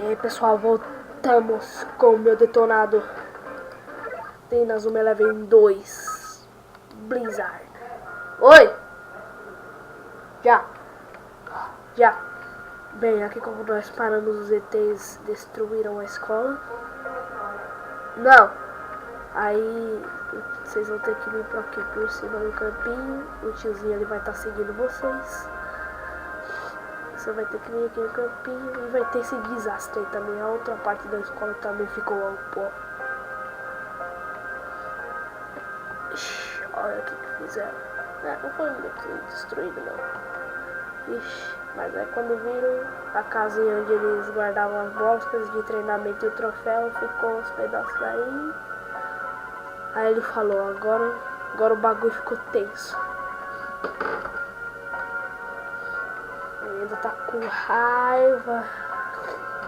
E aí pessoal, voltamos com o meu detonado de Inazuma Eleven 2 Blizzard. Oi! Já. Bem, aqui como nós paramos, os ETs destruíram a escola. Não! Aí vocês vão ter que vir por aqui por cima do campinho. O tiozinho ele vai estar seguindo vocês. Você vai ter que vir aqui no campinho e vai ter esse desastre aí também. A outra parte da escola também ficou ao pó. Ixi, olha o que fizeram. Não foi muito destruído não. Ixi, mas aí quando viram a casinha onde eles guardavam as bolas de treinamento e o troféu, ficou uns pedaços aí. Aí ele falou, agora o bagulho ficou tenso. Ele ainda tá com raiva,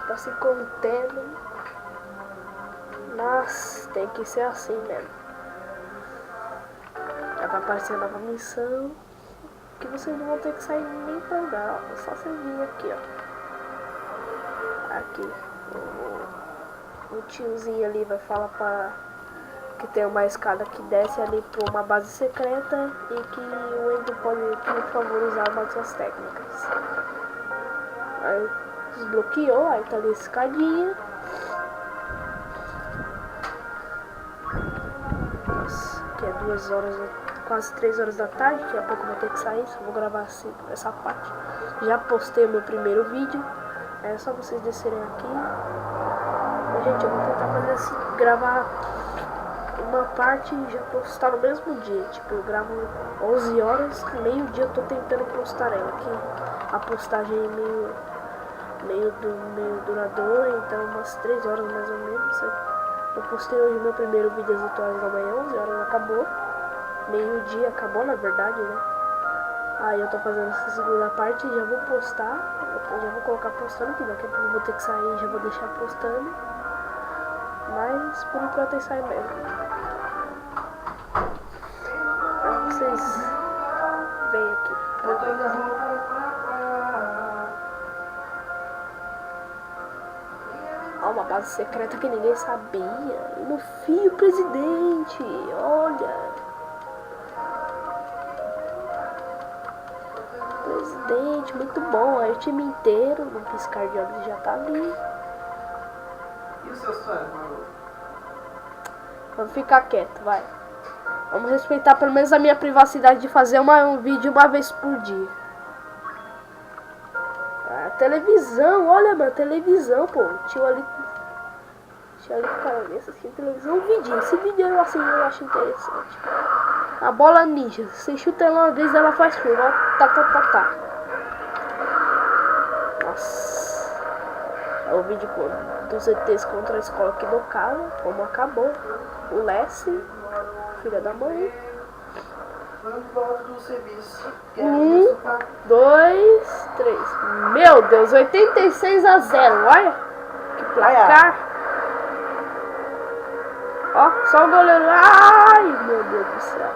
tá se contendo. Nossa, tem que ser assim mesmo. Já vai aparecer a nova missão, que vocês não vão ter que sair nem pra lugar, ó. É só você vir aqui, ó. Aqui, o tiozinho ali vai falar que tem uma escada que desce ali para uma base secreta e que o Ender pode, por favor, usar uma dessas técnicas. Aí desbloqueou, aí tá ali a escadinha. Nossa, que é 2 horas, quase 3 horas da tarde, daqui a pouco eu vou ter que sair, só vou gravar assim, essa parte. Já postei o meu primeiro vídeo, é só vocês descerem aqui. Mas, gente, eu vou tentar fazer assim, gravar uma parte e já postar no mesmo dia. Tipo, eu gravo 11 horas, meio-dia eu tô tentando postar ela aqui. A postagem é meio duradoura, então umas 3 horas mais ou menos. Eu postei hoje meu primeiro vídeo às 8 horas da manhã, 11 horas acabou. Meio-dia acabou, na verdade, né? Aí eu tô fazendo essa segunda parte e já vou postar. Eu já vou colocar postando, que daqui a pouco eu vou ter que sair e já vou deixar postando. Mas por enquanto é isso aí mesmo. Pra vocês vêm aqui. Ó, uma base secreta que ninguém sabia. E no fim, o presidente. Olha. Presidente, muito bom. Aí o time inteiro, no piscar de olhos, já tá ali. E os seus fãs, Malu? Vamos ficar quieto, vai. Vamos respeitar pelo menos a minha privacidade de fazer um vídeo uma vez por dia. A televisão, olha, mano, televisão, pô. Tio ali cara, assistindo televisão, esse vídeo eu acho interessante. A bola ninja, você chuta ela uma vez, ela faz frio, ó, tá. Nossa. É o vídeo dos ETs contra a escola aqui do cara, como acabou. O Lessie, filha da mãe. 1, 2, 3. Meu Deus, 86-0, olha. Que placar. Ó, só o goleiro. Ai, meu Deus do céu.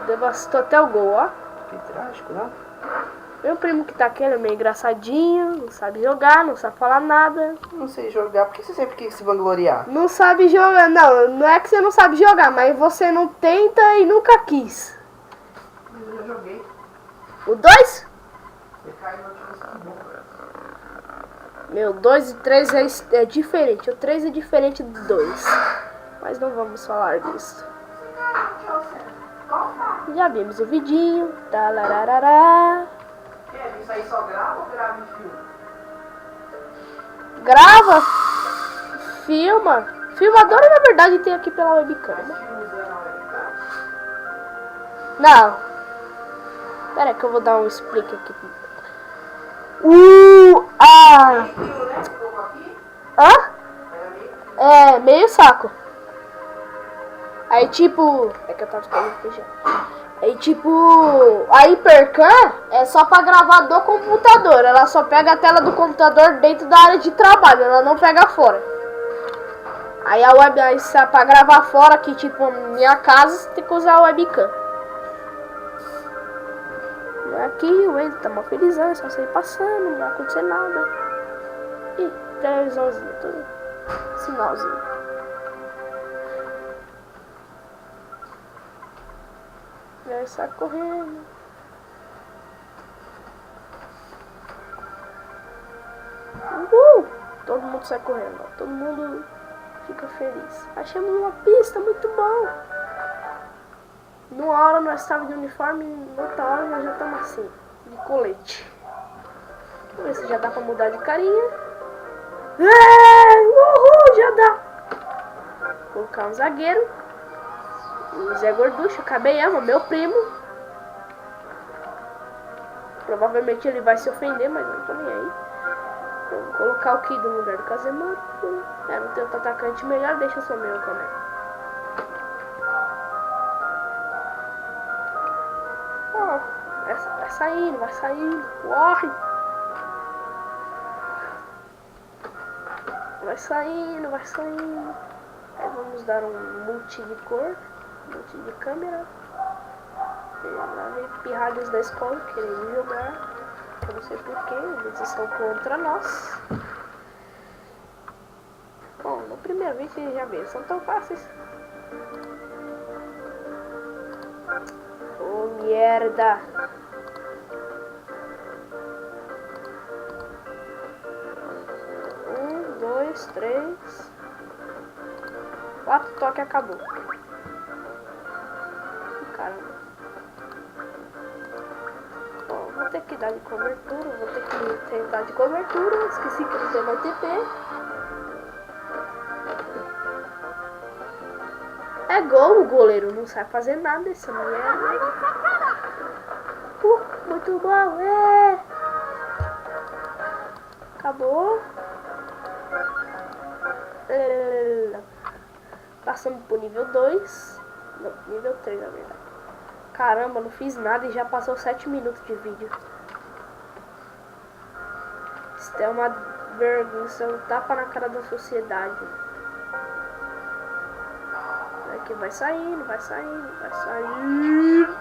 Devastou até o gol, ó. Que trágico, né? Meu primo que tá aqui, ele é meio engraçadinho, não sabe jogar, não sabe falar nada. Não sei jogar, por que você sempre quis se vangloriar? Não sabe jogar, não é que você não sabe jogar, mas você não tenta e nunca quis. Eu já joguei. O 2? Você caiu no time. Meu, 2 e 3 é diferente, o 3 é diferente do 2. Mas não vamos falar disso. Já vimos o vidinho. Talararará. Isso aí só grava ou grava em filme? Grava, filma. Filmadora na verdade tem aqui pela webcam. Não. Pera aí que eu vou dar um explique aqui. Hã? É, meio saco. Aí tipo. É que eu tava escolhendo feijão. Aí tipo, a hipercam é só pra gravar do computador. Ela só pega a tela do computador dentro da área de trabalho, ela não pega fora. Aí a web, pra gravar fora, que tipo, minha casa, você tem que usar a webcam. Aqui o Ender tá mal felizão, é só sair passando, não vai acontecer nada. Ih, televisãozinho, tudo. Sinalzinho. E aí sai correndo. Todo mundo sai correndo, ó. Todo mundo fica feliz. Achamos uma pista, muito bom. Numa hora nós estávamos de uniforme, noutra hora nós já estamos assim, de colete. Vamos ver se já dá pra mudar de carinha. Uhul, já dá. Colocar um zagueiro. O Zé Gorducho, acabei ama, meu primo. Provavelmente ele vai se ofender, mas eu não tô nem aí. Eu vou colocar o Kid no lugar do Casemiro. Não tem outro atacante melhor, deixa só meu também. Ó, vai saindo, vai saindo. Corre! Vai saindo, vai saindo. Aí vamos dar um multi de cor, multi de câmera. Lá vem pirralhos da escola querendo jogar. Eu não sei porquê, eles estão contra nós. Bom, no primeiro vídeo vocês já viram, são tão fáceis. Oh, merda! Um, dois, três. 4 toques, acabou. Caramba. Bom, vou ter que dar de cobertura, vou ter que tentar de cobertura. Esqueci que não tem mais TP. É gol, o goleiro não sabe fazer nada essa mulher. Muito bom, acabou. Passamos pro nível 2. Não, nível 3 na verdade. Caramba, não fiz nada e já passou 7 minutos de vídeo. Isso é uma vergonha, isso é um tapa na cara da sociedade. Aqui vai saindo, vai saindo, vai saindo.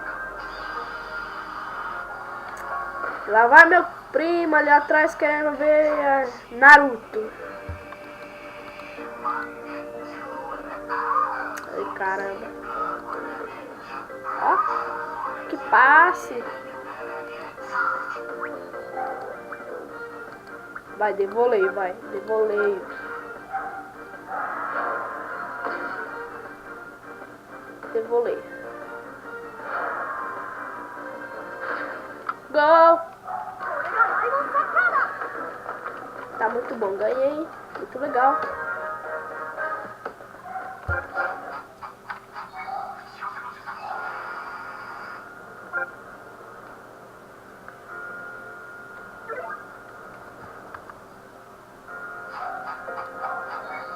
Lá vai meu primo ali atrás querendo ver Naruto. Ai, caramba. Ó, que passe. Vai, de voleio, vai, de voleio. De voleio. Gol! Tá muito bom, ganhei. Muito legal.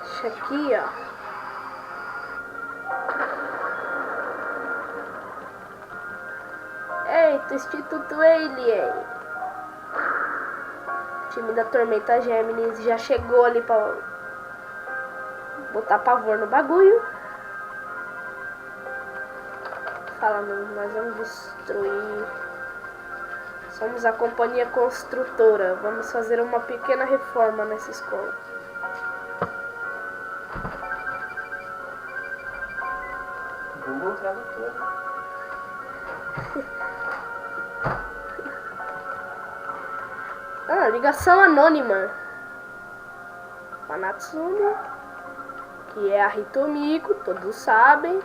Deixa aqui, ó. Eita, Instituto Alien. O time da Tormenta Gêmeos já chegou ali pra botar pavor no bagulho. Falando, nós vamos destruir. Somos a companhia construtora. Vamos fazer uma pequena reforma nessa escola. Google Tradutor. Ligação anônima. A Natsumi, que é a Hitomiko, todos sabem.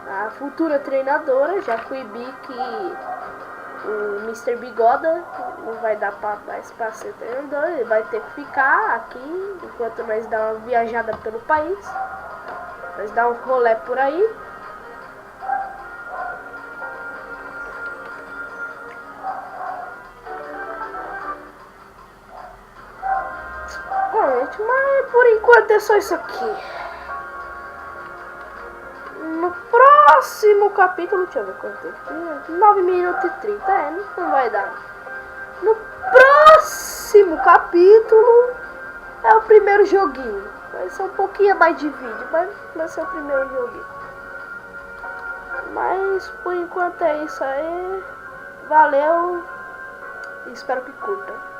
A futura treinadora, já coibi que o Mr. Bigoda não vai dar mais para ser treinador. Ele vai ter que ficar aqui enquanto nós dá uma viajada pelo país. Nós dá um rolê por aí. Mas por enquanto é só isso aqui. No próximo capítulo, deixa eu ver quanto aqui, 9 minutos e 30, não vai dar. No próximo capítulo é o primeiro joguinho. Vai ser um pouquinho mais de vídeo, mas vai ser o primeiro joguinho. Mas por enquanto é isso aí. Valeu e espero que curta.